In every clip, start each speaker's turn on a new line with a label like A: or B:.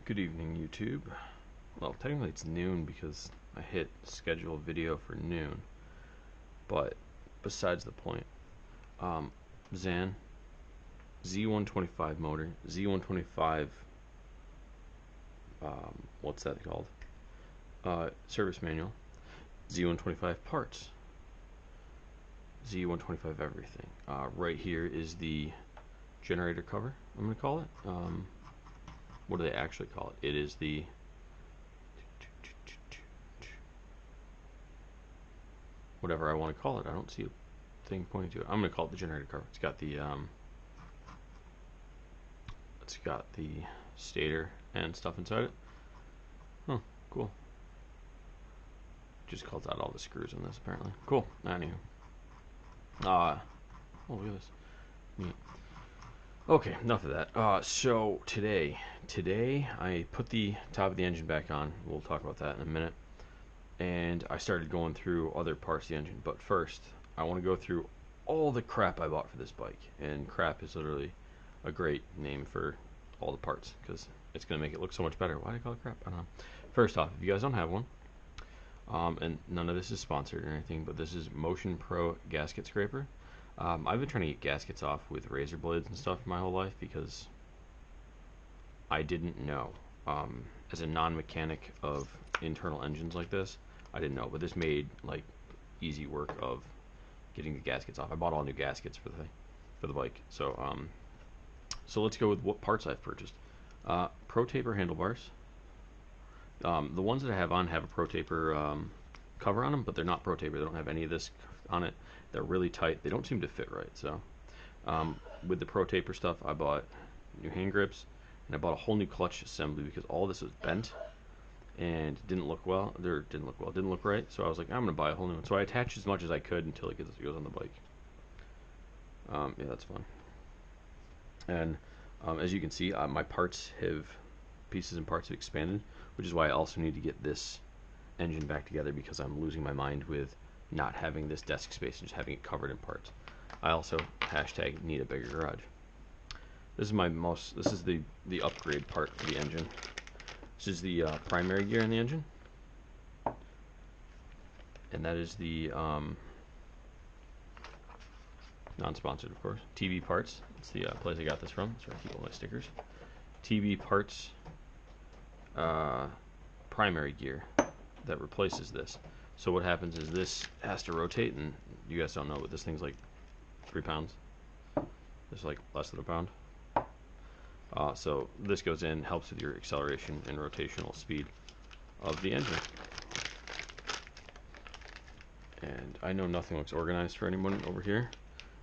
A: Good evening, YouTube. Well, technically it's noon because I hit schedule video for noon, but besides the point. Zan, Z125 motor, Z125, what's that called? Service manual, Z125 parts, Z125 everything. Right here is the generator cover, I'm going to call it. What do they actually call it? It is the whatever I want to call it. I don't see a thing pointing to it. I'm going to call it the generator cover. It's got the stator and stuff inside it. Oh, cool. Just calls out all the screws in this apparently. Cool. Anywho. Oh, look at this. Neat. Okay, enough of that. So today I put the top of the engine back on. We'll talk about that in a minute. And I started going through other parts of the engine. But first, I want to go through all the crap I bought for this bike. And crap is literally a great name for all the parts because it's going to make it look so much better. Why do I call it crap? I don't know. First off, if you guys don't have one, and none of this is sponsored or anything, but this is Motion Pro gasket scraper. I've been trying to get gaskets off with razor blades and stuff my whole life because I didn't know. As a non-mechanic of internal engines like this, I didn't know, but this made like easy work of getting the gaskets off. I bought all new gaskets for the bike. So let's go with what parts I've purchased. Pro Taper handlebars. The ones that I have on have a Pro Taper cover on them, but they're not Pro Taper. They don't have any of this on it. They're really tight. They don't seem to fit right. So with the Pro Taper stuff, I bought new hand grips, and I bought a whole new clutch assembly because all this was bent and didn't look right. So I was like, I'm gonna buy a whole new one. So I attached as much as I could until it goes on the bike. Yeah, that's fun. And as you can see, my pieces and parts have expanded, which is why I also need to get this engine back together because I'm losing my mind with not having this desk space and just having it covered in parts. I also #need a bigger garage. This is the upgrade part of the engine. This is the primary gear in the engine, and that is the non-sponsored, of course, TB Parts. It's the place I got this from. That's where I keep all my stickers. TB Parts primary gear that replaces this. So what happens is this has to rotate, and you guys don't know, but this thing's like 3 pounds. It's like less than a pound. So this goes in, helps with your acceleration and rotational speed of the engine. And I know nothing looks organized for anyone over here,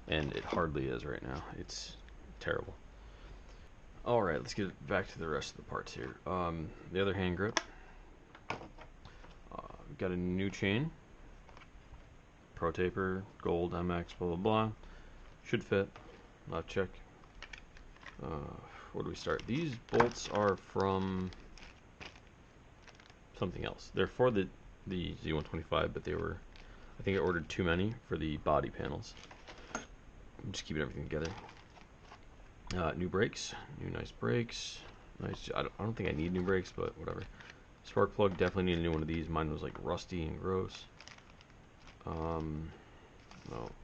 A: and it hardly is right now. It's terrible. Alright, let's get back to the rest of the parts here. The other hand grip. Got a new chain. Pro Taper, Gold, MX, blah blah blah. Should fit. Check. Where do we start? These bolts are from something else. They're for the Z125, but they were, I think I ordered too many for the body panels. I'm just keeping everything together. New brakes, nice brakes. Nice. I don't think I need new brakes, but whatever. Spark plug, definitely need a new one of these. Mine was like rusty and gross. Oh,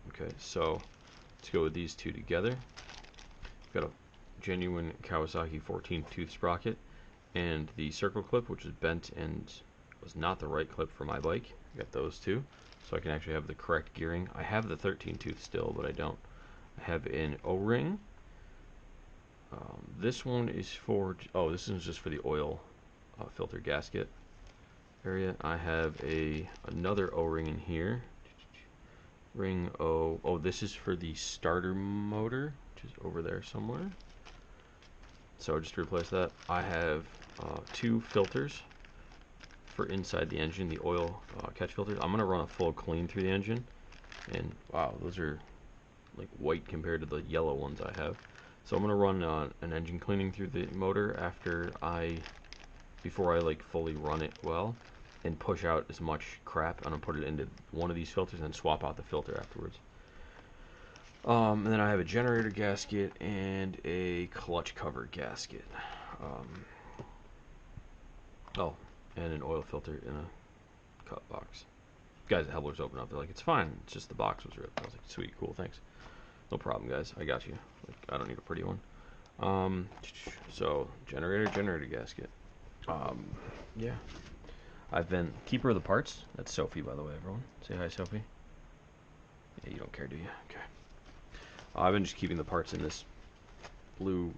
A: okay, so let's go with these two together. Got a genuine Kawasaki 14 tooth sprocket and the circle clip, which is bent and was not the right clip for my bike. I got those two, so I can actually have the correct gearing. I have the 13 tooth still, but I don't. I have an O-ring. This one is for, this is just for the oil filter gasket area. I have another O-ring in here. Ring O. Oh, this is for the starter motor, which is over there somewhere. So just to replace that, I have 2 filters for inside the engine, the oil catch filters. I'm gonna run a full clean through the engine, and wow, those are like white compared to the yellow ones I have. So I'm gonna run an engine cleaning through the motor before I like fully run it well, and push out as much crap. I'm gonna put it into one of these filters and then swap out the filter afterwards. And then I have a generator gasket and a clutch cover gasket. Oh, and an oil filter in a cut box. Guys at Helblers open up. They're like, it's fine. It's just the box was ripped. I was like, sweet, cool, thanks. No problem, guys. I got you. Like, I don't need a pretty one. So generator gasket. Yeah. I've been keeper of the parts. That's Sophie, by the way. Everyone, say hi, Sophie. Yeah, you don't care, do you? Okay. I've been just keeping the parts in this blue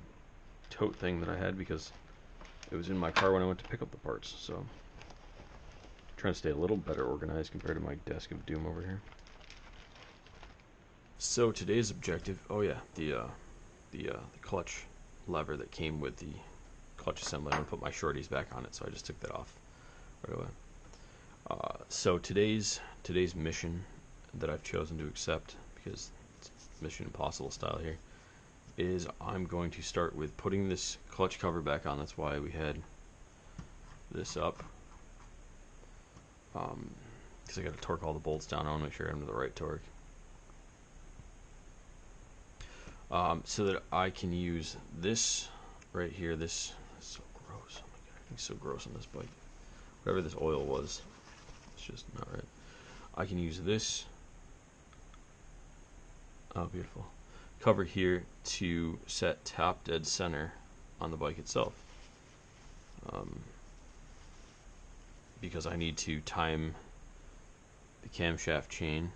A: tote thing that I had because it was in my car when I went to pick up the parts. So, trying to stay a little better organized compared to my desk of doom over here. So today's objective. Oh yeah, the clutch lever that came with the clutch assembly. I'm gonna put my shorties back on it, so I just took that off right away. So today's mission that I've chosen to accept, because it's Mission Impossible style here, is I'm going to start with putting this clutch cover back on. That's why we had this up, because I got to torque all the bolts down. I want to make sure I'm to the right torque, so that I can use this right here. This is so gross. Oh my god, everything's so gross on this bike. Whatever this oil was, it's just not right. I can use this, oh beautiful, cover here to set top dead center on the bike itself, because I need to time the camshaft chain,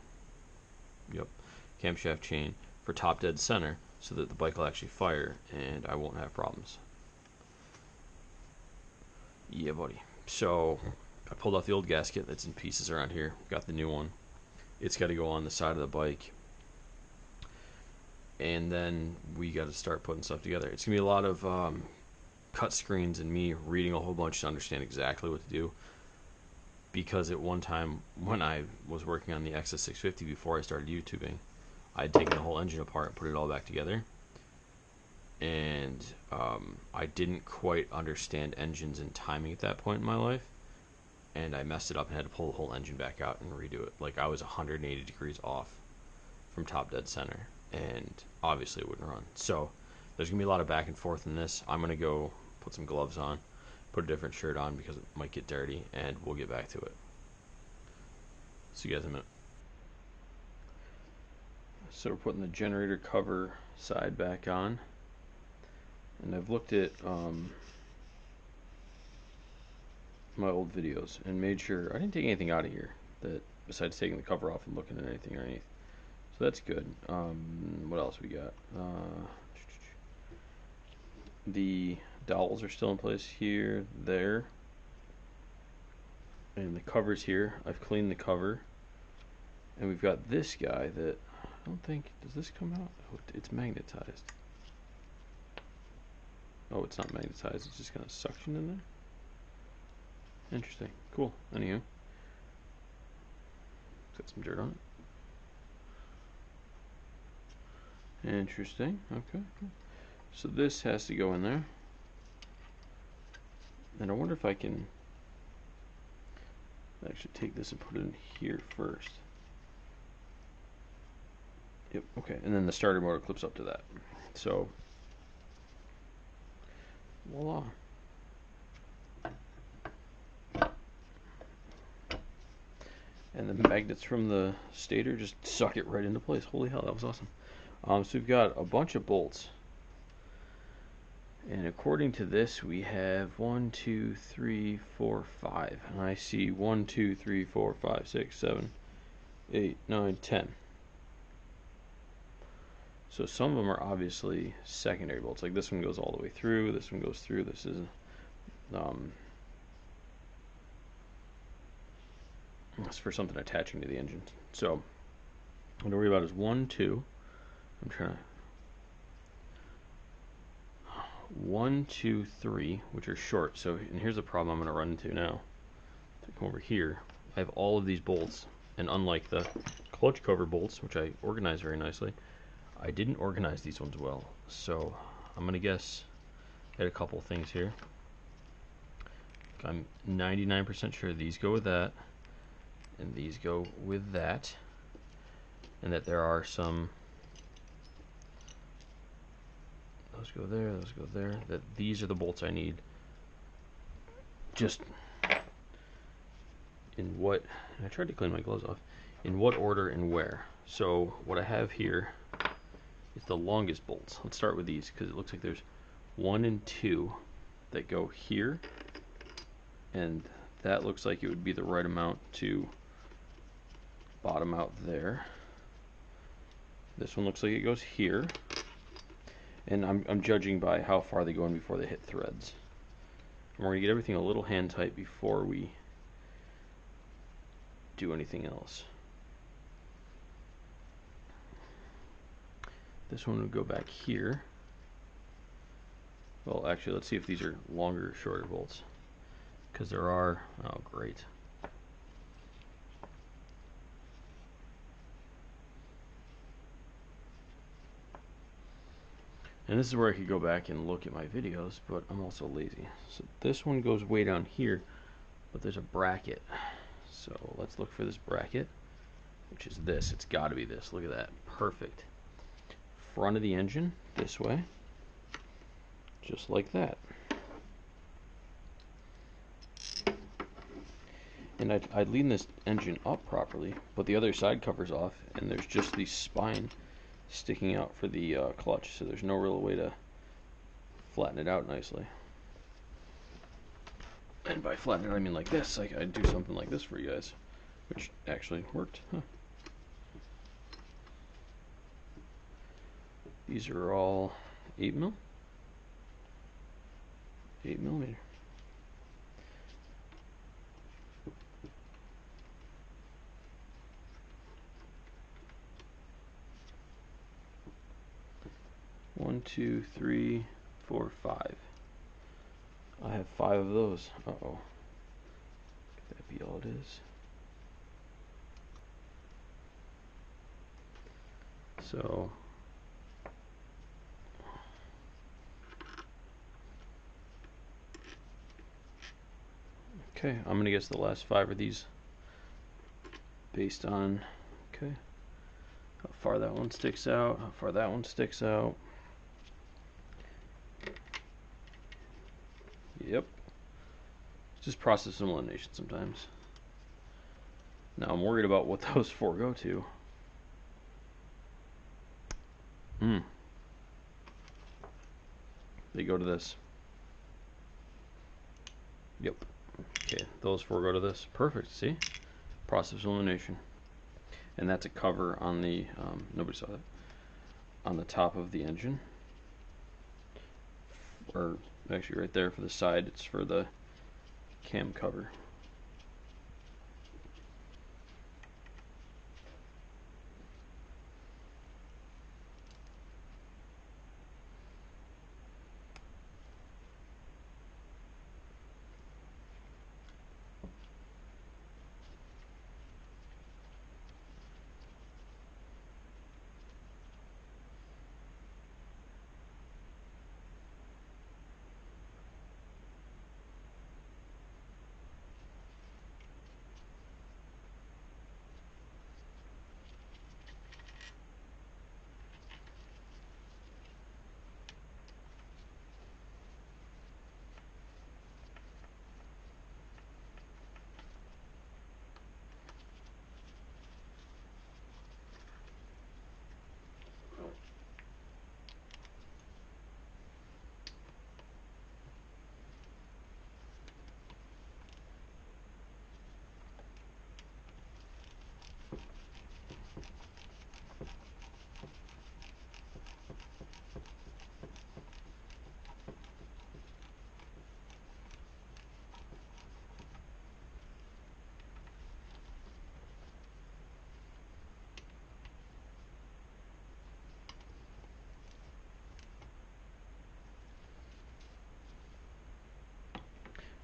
A: camshaft chain for top dead center so that the bike will actually fire and I won't have problems. Yeah, buddy. So I pulled off the old gasket that's in pieces around here, got the new one. It's got to go on the side of the bike, and then we got to start putting stuff together. It's gonna be a lot of cut screens and me reading a whole bunch to understand exactly what to do, because at one time when I was working on the XS650 before I started YouTubing, I'd taken the whole engine apart and put it all back together, and I didn't quite understand engines and timing at that point in my life, and I messed it up and had to pull the whole engine back out and redo it. Like, I was 180 degrees off from top dead center, and obviously it wouldn't run. So there's gonna be a lot of back and forth in this. I'm gonna go put some gloves on, put a different shirt on because it might get dirty, and we'll get back to it. See you guys in a minute. So we're putting the generator cover side back on, and I've looked at my old videos and made sure I didn't take anything out of here that besides taking the cover off and looking at anything underneath. So that's good. What else we got? The dowels are still in place here, there, and the cover's here. I've cleaned the cover, and we've got this guy that I don't think, does this come out? Oh, it's magnetized. Oh, it's not magnetized, it's just kind of suction in there. Interesting. Cool. Anywho, got some dirt on it. Interesting. Okay. So this has to go in there. And I wonder if I can actually take this and put it in here first. Yep, okay. And then the starter motor clips up to that. So, voila. And the magnets from the stator just suck it right into place. Holy hell, that was awesome. So we've got a bunch of bolts. And according to this, we have 1, 2, 3, 4, 5. And I see 1, 2, 3, 4, 5, 6, 7, 8, 9, 10. So some of them are obviously secondary bolts. Like this one goes all the way through, this one goes through. This is it's for something attaching to the engine. So what to worry about is 1, 2. I'm trying to 1, 2, 3, which are short. So, and here's the problem I'm going to run into now. To come over here, I have all of these bolts, and unlike the clutch cover bolts, which I organized very nicely, I didn't organize these ones well. So I'm going to guess at a couple things here. I'm 99% sure these go with that, and these go with that, and that there are some, those go there, that these are the bolts I need just in what, I tried to clean my gloves off, in what order and where. So what I have here is the longest bolts. Let's start with these because it looks like there's 1 and 2 that go here, and that looks like it would be the right amount to bottom out there. This one looks like it goes here, and I'm judging by how far they go in before they hit threads. And we're going to get everything a little hand tight before we do anything else. This one would go back here. Well, actually, let's see if these are longer or shorter bolts, because there are, oh great. And this is where I could go back and look at my videos, but I'm also lazy. So this one goes way down here, but there's a bracket. So let's look for this bracket, which is this. It's got to be this. Look at that. Perfect. Front of the engine, this way. Just like that. And I'd lean this engine up properly, but the other side covers off, and there's just the spine sticking out for the clutch, so there's no real way to flatten it out nicely. And by flatten it, I mean like this. Like I'd do something like this for you guys, which actually worked. Huh. These are all 8 mil. 8 millimeter. One, two, three, four, 5. I have 5 of those. Uh-oh. Could that be all it is? So okay, I'm gonna guess the last 5 of these based on, okay, how far that one sticks out, how far that one sticks out. Yep. It's just process elimination sometimes. Now I'm worried about what those 4 go to. They go to this. Yep. Okay, those 4 go to this. Perfect, see? Process elimination. And that's a cover on the, nobody saw that, on the top of the engine. Or actually right there for the side, it's for the cam cover.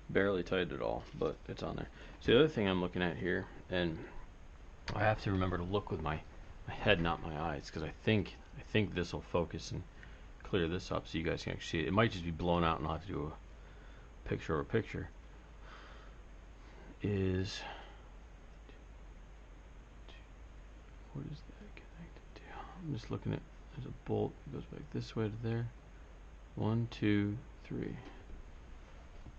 A: Barely tight at all, but it's on there. So the other thing I'm looking at here, and I have to remember to look with my head, not my eyes, because I think this will focus and clear this up so you guys can actually see it. It might just be blown out and I'll have to do a picture over picture. Is what is that connected to? I'm just looking at, there's a bolt that goes back this way to there. 1, 2, 3.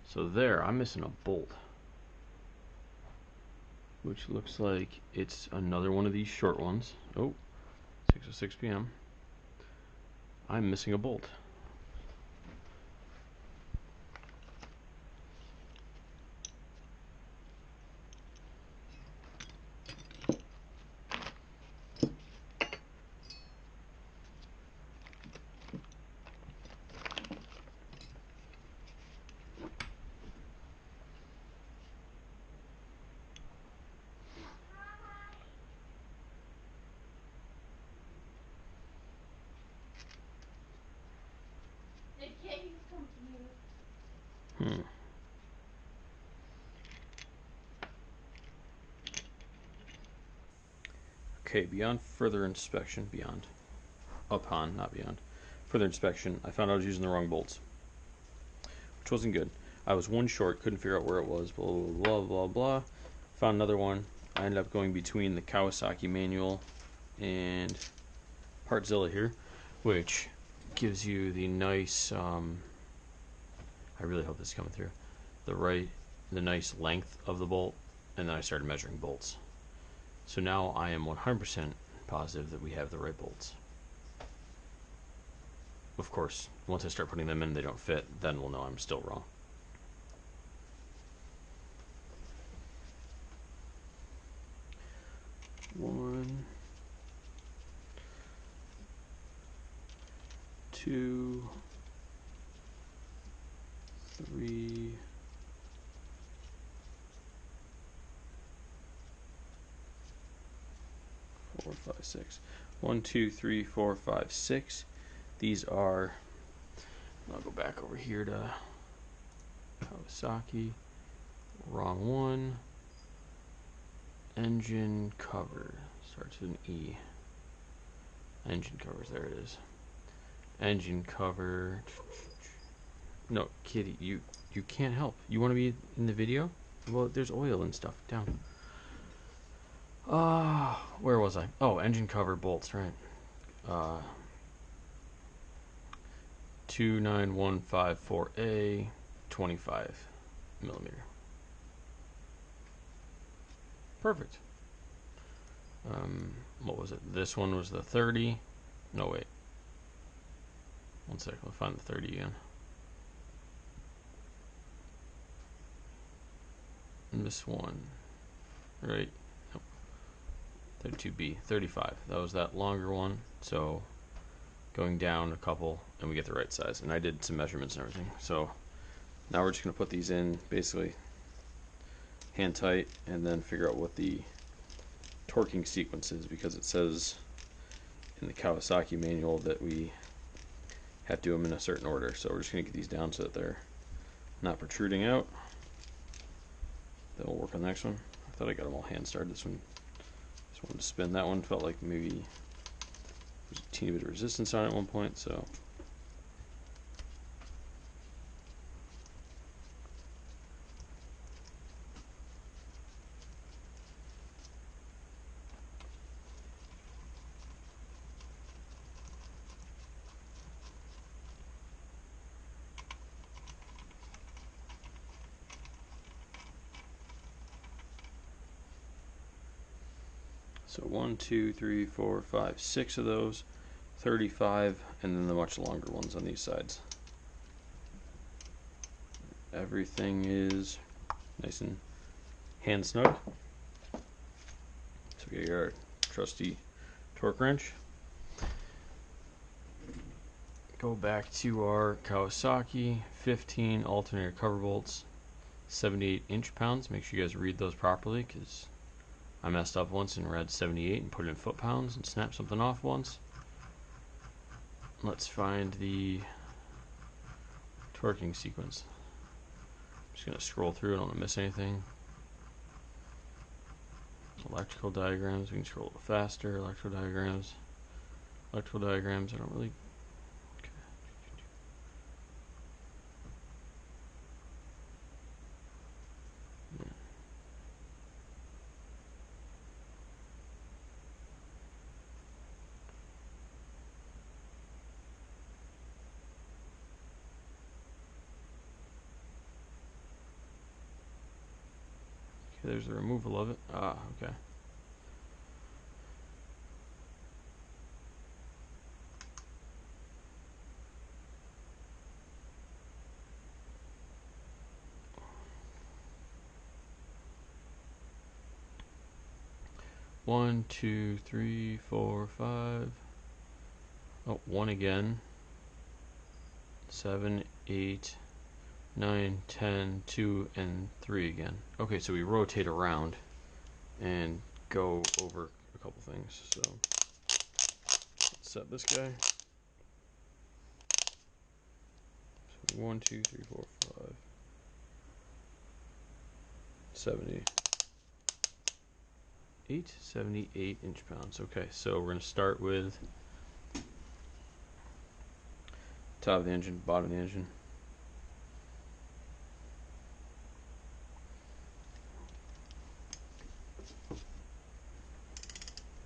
A: So there, I'm missing a bolt, which looks like it's another one of these short ones. Oh, 6:06 p.m. I'm missing a bolt. Hmm. Okay, beyond further inspection, not beyond, further inspection, I found I was using the wrong bolts, which wasn't good. I was one short, couldn't figure out where it was, blah, blah, blah, blah, blah. Found another one. I ended up going between the Kawasaki manual and Partzilla here, which gives you the nice, I really hope this is coming through, the nice length of the bolt, and then I started measuring bolts. So now I am 100% positive that we have the right bolts. Of course, once I start putting them in and they don't fit, then we'll know I'm still wrong. One, two, three, four, five, six. 1, 2, 3, 4, 5, 6. These are, I'll go back over here to Kawasaki. Wrong one. Engine cover. Starts with an E. Engine covers, there it is. Engine cover. No, kitty, you can't help. You want to be in the video? Well, there's oil and stuff down. Where was I? Oh, engine cover bolts, right. 29154A, 25 millimeter. Perfect. What was it? This one was the 30. No, wait. One second, we'll find the 30 again. And this one, right? Nope. 32B, 35. That was that longer one. So going down a couple, and we get the right size. And I did some measurements and everything. So now we're just going to put these in, basically hand tight, and then figure out what the torquing sequence is, because it says in the Kawasaki manual that we have to do them in a certain order. So we're just going to get these down so that they're not protruding out. Then we'll work on the next one. I thought I got them all hand started. This one to spin. That one felt like maybe there's a teeny bit of resistance on it at one point, so So 1, 2, 3, 4, 5, 6 of those, 35, and then the much longer ones on these sides. Everything is nice and hand snug. So we get your trusty torque wrench. Go back to our Kawasaki 15 alternator cover bolts, 78 inch-pounds. Make sure you guys read those properly, because I messed up once and read 78 and put it in foot-pounds and snapped something off once. Let's find the torquing sequence. I'm just going to scroll through. I don't want to miss anything. Electrical diagrams. We can scroll a little faster. Electrical diagrams. Electrical diagrams. I don't really... Okay. Yeah. there's the removal of it. Ah, okay. One, two, three, four, five. Oh, one again. 7, 8, 9, 10, 2, and 3 again. Okay, so we rotate around and go over a couple things. So let's set this guy. So 1, 2, 3, 4, 5, 78 inch-pounds. Okay, so we're going to start with top of the engine, bottom of the engine.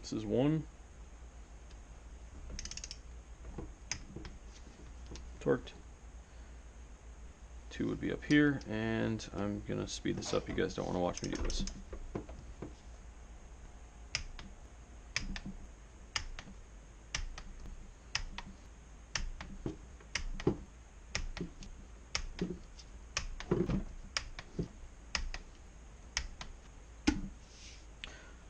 A: This is 1. Torqued. 2 would be up here, and I'm going to speed this up. You guys don't want to watch me do this.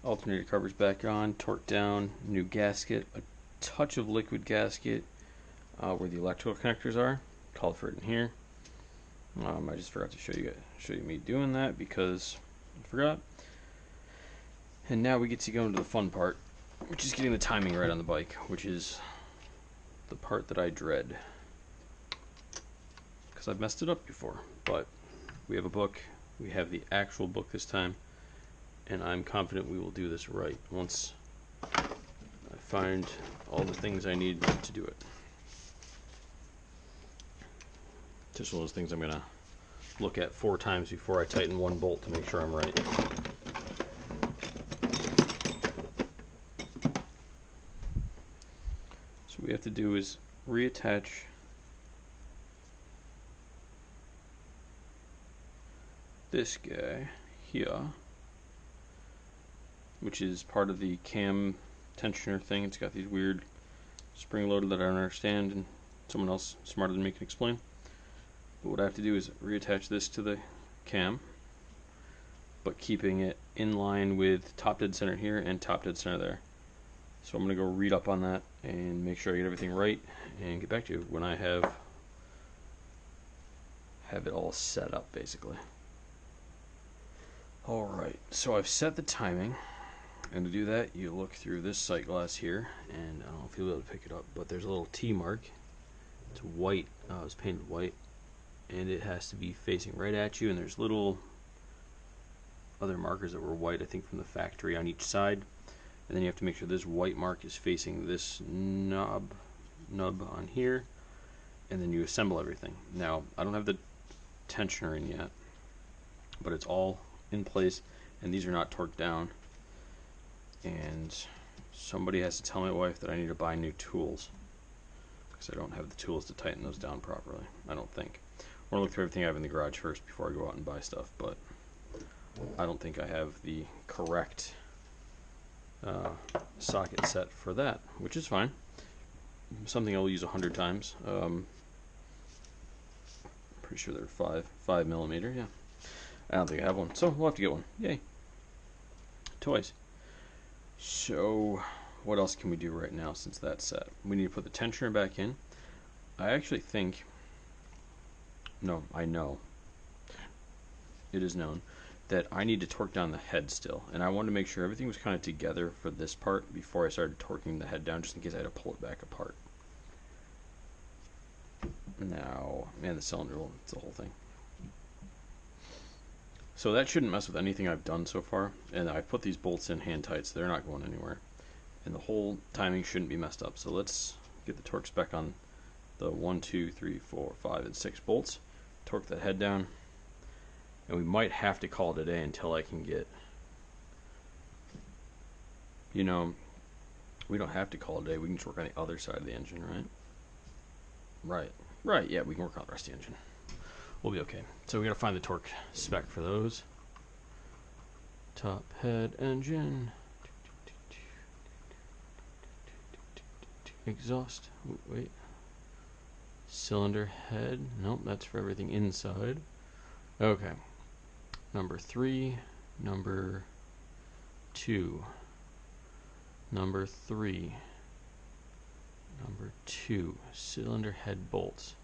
A: Alternator covers back on, torque down, new gasket, a touch of liquid gasket where the electrical connectors are. Called for it in here. I just forgot to show you me doing that because I forgot. And now we get to go into the fun part, which is getting the timing right on the bike, which is the part that I dread because I've messed it up before. But we have a book. We have the actual book this time. And I'm confident we will do this right once I find all the things I need to do it. Just one of those things I'm going to look at 4 times before I tighten one bolt to make sure I'm right. So what we have to do is reattach this guy here, which is part of the cam tensioner thing. It's got these weird spring loaded that I don't understand, and someone else smarter than me can explain. But what I have to do is reattach this to the cam, but keeping it in line with top dead center here and top dead center there. So I'm going to go read up on that and make sure I get everything right and get back to you when I have it all set up, basically. Alright, so I've set the timing. And to do that, you look through this sight glass here, and I don't know if you'll be able to pick it up, but there's a little T mark. It's white. It was painted white, and it has to be facing right at you. And there's little other markers that were white, I think, from the factory on each side. And then you have to make sure this white mark is facing this nub on here, and then you assemble everything. Now, I don't have the tensioner in yet, but it's all in place, and these are not torqued down. And somebody has to tell my wife that I need to buy new tools because I don't have the tools to tighten those down properly, I don't think. I want to look through everything I have in the garage first before I go out and buy stuff, but I don't think I have the correct socket set for that, which is fine. Something I'll use 100 times. Pretty sure they're 5 millimeter, yeah. I don't think I have one, so we'll have to get one. Yay. Toys. So, what else can we do right now since that's set? We need to put the tensioner back in. I actually think, no, I know, it is known, that I need to torque down the head still. And I wanted to make sure everything was kind of together for this part before I started torquing the head down, just in case I had to pull it back apart. Now, man, the cylinder, it's the whole thing. So that shouldn't mess with anything I've done so far. And I've put these bolts in hand tight, so they're not going anywhere. And the whole timing shouldn't be messed up. So let's get the torque spec on the 1, 2, 3, 4, 5, and 6 bolts. Torque that head down. And we might have to call it a day until I can get, you know, we don't have to call it a day. We can just work on the other side of the engine, right? Right, yeah, we can work on the rest of the engine. We'll be okay. So we gotta find the torque spec for those. top head engine, exhaust, wait, cylinder head, nope, that's for everything inside. Okay, number 3, number 2, number 3, number 2, cylinder head bolts.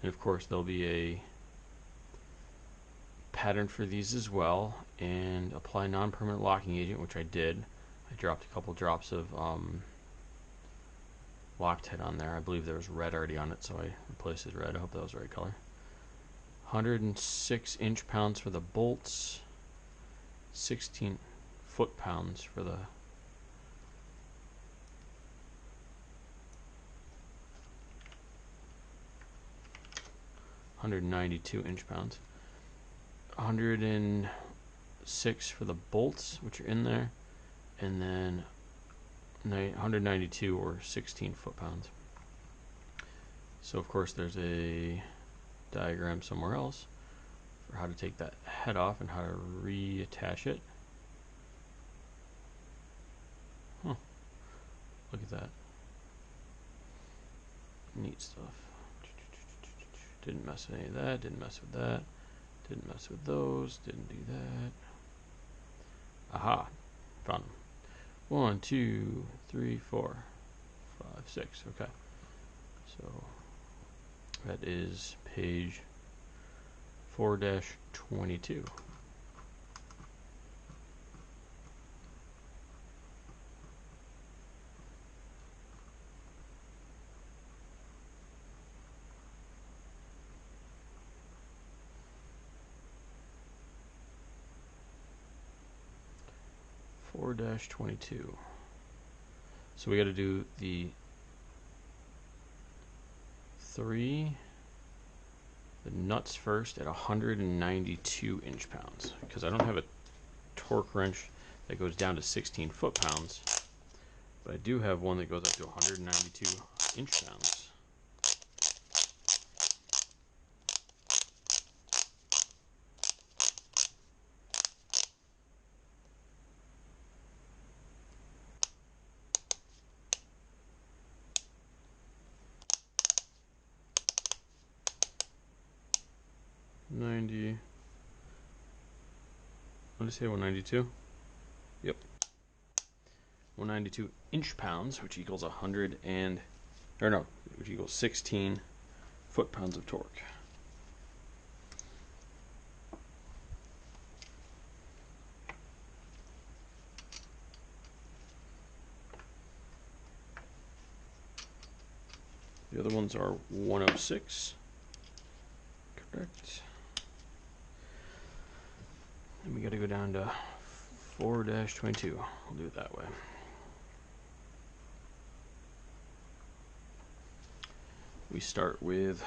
A: And of course there'll be a pattern for these as well, and apply non-permanent locking agent, which I did. I dropped a couple drops of Loctite on there. I believe there was red already on it, so I replaced it red. I hope that was the right color. 106 inch-pounds for the bolts, 16 foot-pounds for the (192 inch-pounds). 106 for the bolts, which are in there, and then 192 or 16 foot-pounds. So of course there's a diagram somewhere else for how to take that head off and how to reattach it. Huh. Look at that. Neat stuff. Didn't mess with any of that, didn't mess with that, didn't mess with those, didn't do that. Aha, found them. 1, 2, 3, 4, 5, 6. Okay. So that is page 4-22. So we got to do the 3, the nuts first at 192 inch-pounds, because I don't have a torque wrench that goes down to 16 foot-pounds, but I do have one that goes up to 192 inch-pounds. What did I say, 192? Yep. 192 inch-pounds, which equals 16 foot-pounds of torque. The other ones are 106. Correct. And we got to go down to 4-22. We'll do it that way. We start with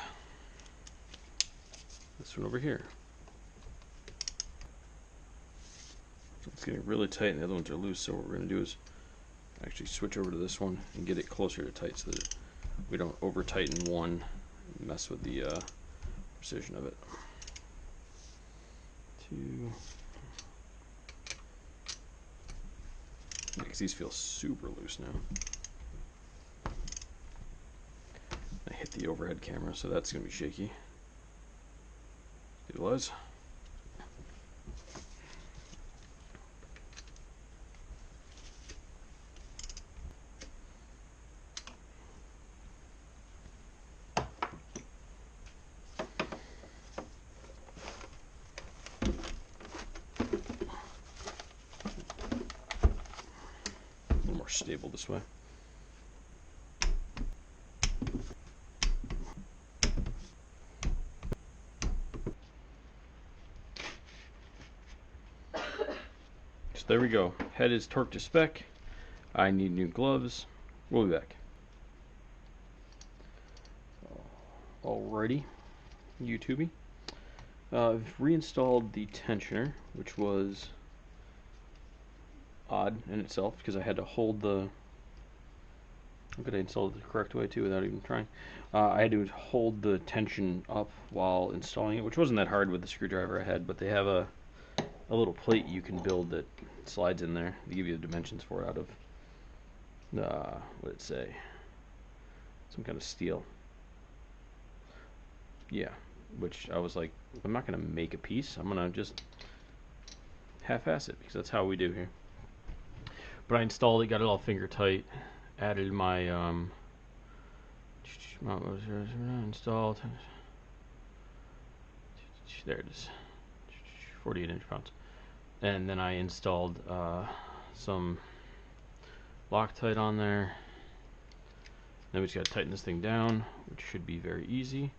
A: this one over here. So it's getting really tight and the other ones are loose, so what we're going to do is actually switch over to this one and get it closer to tight so that we don't over tighten one and mess with the precision of it. 2. Because these feel super loose now. I hit the overhead camera, so that's going to be shaky. It was. A little more stable this way. So there we go. Head is torqued to spec. I need new gloves. We'll be back. Alrighty, YouTubey. I've reinstalled the tensioner, which was odd in itself because I had to hold the. I could have installed it the correct way too without even trying. I had to hold the tension up while installing it, which wasn't that hard with the screwdriver I had, but they have a a little plate you can build that slides in there. They give you the dimensions for it out of what did it say? Some kind of steel. Yeah, which I was like, I'm not gonna make a piece. I'm gonna just half-ass it because that's how we do here. But I installed it, got it all finger tight, added my installed. There it is, 48 inch-pounds. And then I installed some Loctite on there. Then we just got to tighten this thing down, which should be very easy.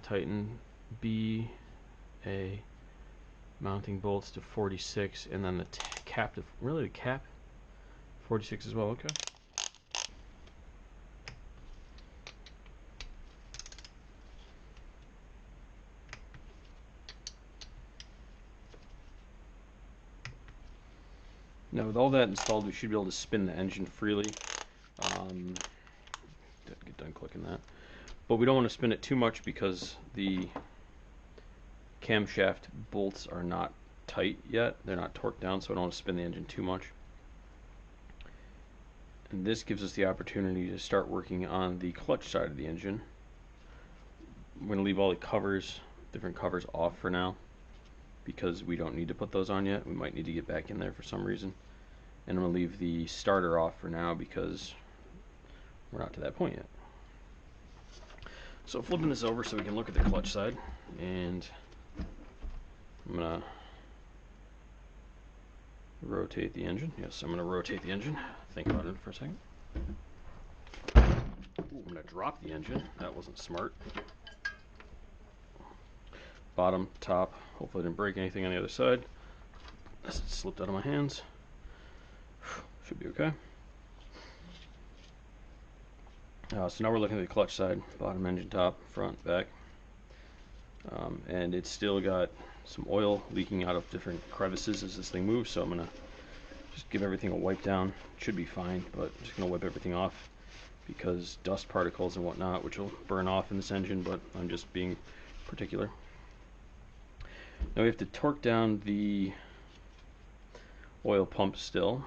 A: Tighten B, A, mounting bolts to 46, and then the cap to, really the cap? 46 as well, okay. Now with all that installed, we should be able to spin the engine freely. Get done clicking that. But we don't want to spin it too much because the camshaft bolts are not tight yet. They're not torqued down, so I don't want to spin the engine too much. And this gives us the opportunity to start working on the clutch side of the engine. I'm going to leave all the covers, different covers, off for now because we don't need to put those on yet. We might need to get back in there for some reason. And I'm going to leave the starter off for now because we're not to that point yet. So flipping this over so we can look at the clutch side, and I'm going to rotate the engine. Yes, I'm going to rotate the engine. Think about it for a second. Ooh, I'm going to drop the engine. That wasn't smart. Bottom, top. Hopefully I didn't break anything on the other side. This slipped out of my hands. Should be okay. So now we're looking at the clutch side. Bottom, engine, top, front, back. And it's still got some oil leaking out of different crevices as this thing moves, so I'm going to just give everything a wipe down. It should be fine, but I'm just going to wipe everything off because dust particles and whatnot, which will burn off in this engine, but I'm just being particular. Now we have to torque down the oil pump still.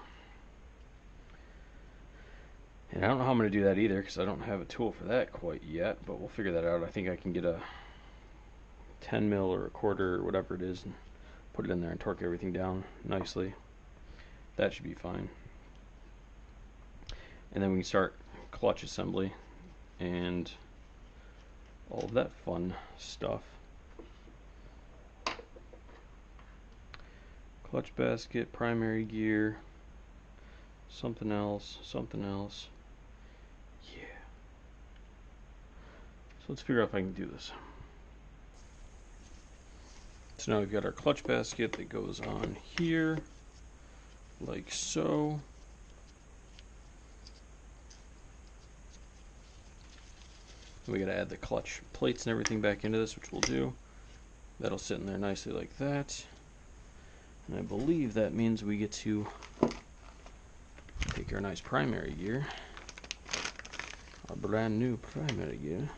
A: And I don't know how I'm going to do that either because I don't have a tool for that quite yet, but we'll figure that out. I think I can get a 10 mil or a quarter or whatever it is and put it in there and torque everything down nicely. That should be fine. And then we can start clutch assembly and all of that fun stuff. Clutch basket, primary gear, something else, something else. Yeah. So let's figure out if I can do this. So now we've got our clutch basket that goes on here, like so. We got to add the clutch plates and everything back into this, which we'll do. That'll sit in there nicely like that. And I believe that means we get to take our nice primary gear, our brand new primary gear,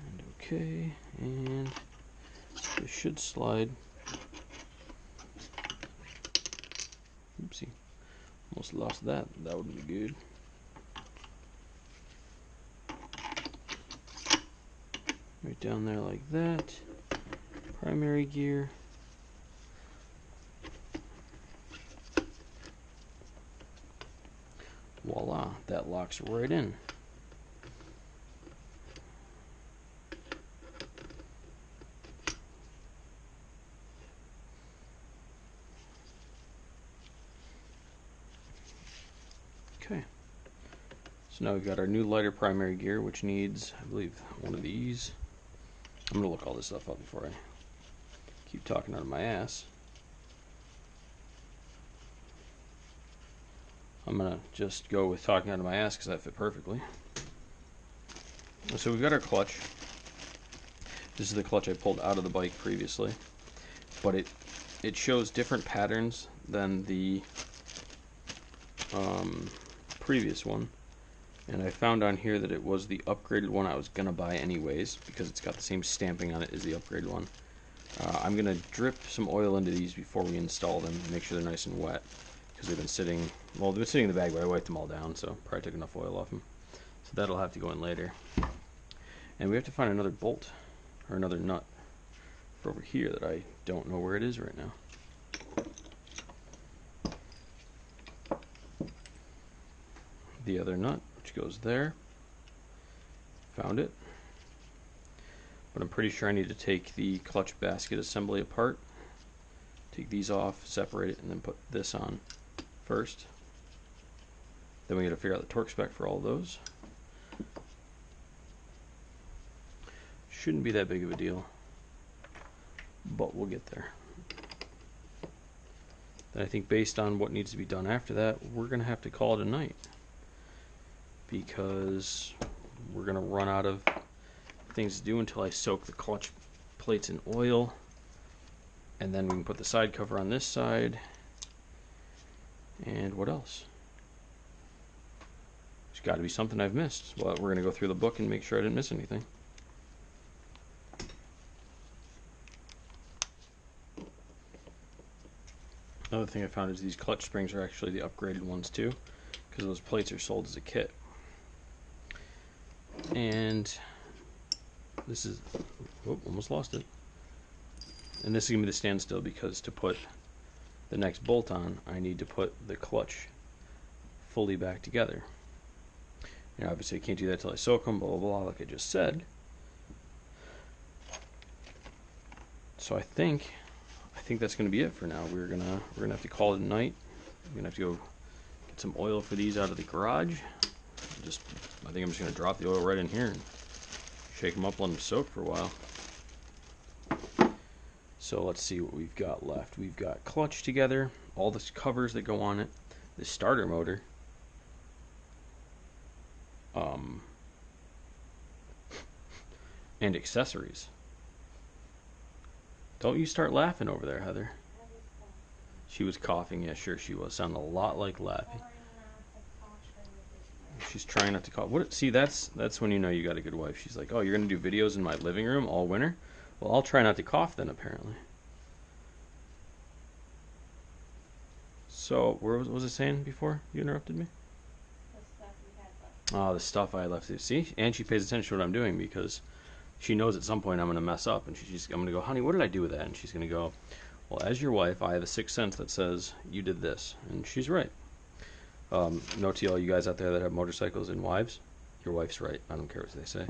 A: and okay, and this should slide. Oopsie, almost lost that. That wouldn't be good. Right down there like that. Primary gear. Voila, that locks right in. Okay, so now we've got our new lighter primary gear, which needs, I believe, one of these. I'm gonna look all this stuff up before I keep talking out of my ass. I'm gonna just go with talking out of my ass because that fit perfectly. So we've got our clutch. This is the clutch I pulled out of the bike previously, but it shows different patterns than the previous one, and I found on here that it was the upgraded one I was gonna buy anyways because it's got the same stamping on it as the upgraded one. I'm going to drip some oil into these before we install them, make sure they're nice and wet, because they've been sitting, well, they've been sitting in the bag, but I wiped them all down, so probably took enough oil off them. So that'll have to go in later. And we have to find another bolt, or another nut, for over here that I don't know where it is right now. The other nut, which goes there. Found it. But I'm pretty sure I need to take the clutch basket assembly apart. Take these off, separate it, and then put this on first. Then we got to figure out the torque spec for all those. Shouldn't be that big of a deal, but we'll get there. Then I think based on what needs to be done after that, we're going to have to call it a night, because we're going to run out of things to do until I soak the clutch plates in oil, and then we can put the side cover on this side. And what else? There's got to be something I've missed. Well, we're going to go through the book and make sure I didn't miss anything. Another thing I found is these clutch springs are actually the upgraded ones too, because those plates are sold as a kit. And this is, oh, almost lost it. And this is going to be the standstill, because to put the next bolt on, I need to put the clutch fully back together. And obviously I can't do that till I soak them, blah, blah, blah, like I just said. So I think that's going to be it for now. We're gonna have to call it a night. We're gonna have to go get some oil for these out of the garage. I think I'm just gonna drop the oil right in here and shake them up, let them soak for a while. So let's see what we've got left. We've got clutch together, all the covers that go on it, the starter motor, and accessories. Don't you start laughing over there, Heather. She was coughing. Yeah, sure she was. Sounded a lot like laughing. She's trying not to cough. What? See, that's when you know you got a good wife. She's like, oh, you're going to do videos in my living room all winter? Well, I'll try not to cough then, apparently. So, where was I saying before you interrupted me?
B: The stuff you had left.
A: Oh, the stuff I left. See? And she pays attention to what I'm doing, because she knows at some point I'm going to mess up. And I'm going to go, honey, what did I do with that? And she's going to go, well, as your wife, I have a sixth sense that says you did this. And she's right. Note to all you guys out there that have motorcycles and wives, your wife's right. I don't care what they say.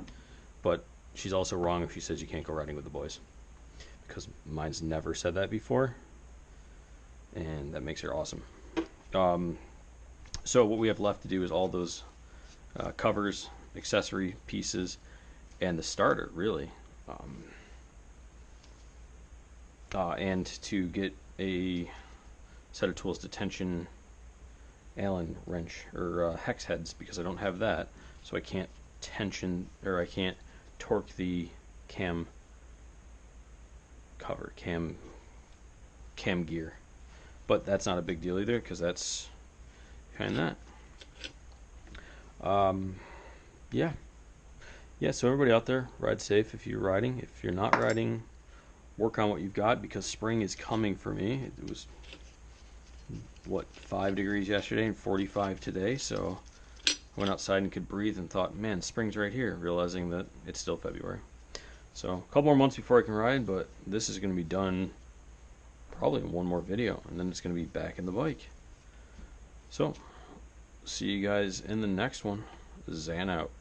A: But she's also wrong if she says you can't go riding with the boys, because mine's never said that before, and that makes her awesome. So what we have left to do is all those covers, accessory pieces, and the starter, really. And to get a set of tools to tension Allen wrench or hex heads, because I don't have that, so I can't tension, or I can't torque the cam cover, cam gear. But that's not a big deal either, because that's kind of that. Yeah, so everybody out there, ride safe if you're riding. If you're not riding, work on what you've got, because spring is coming for me. It was, what, 5 degrees yesterday and 45 today, so I went outside and could breathe and thought, man, spring's right here, realizing that it's still February. So a couple more months before I can ride, but this is going to be done probably in one more video, and then it's going to be back in the bike. So, see you guys in the next one. Zan out.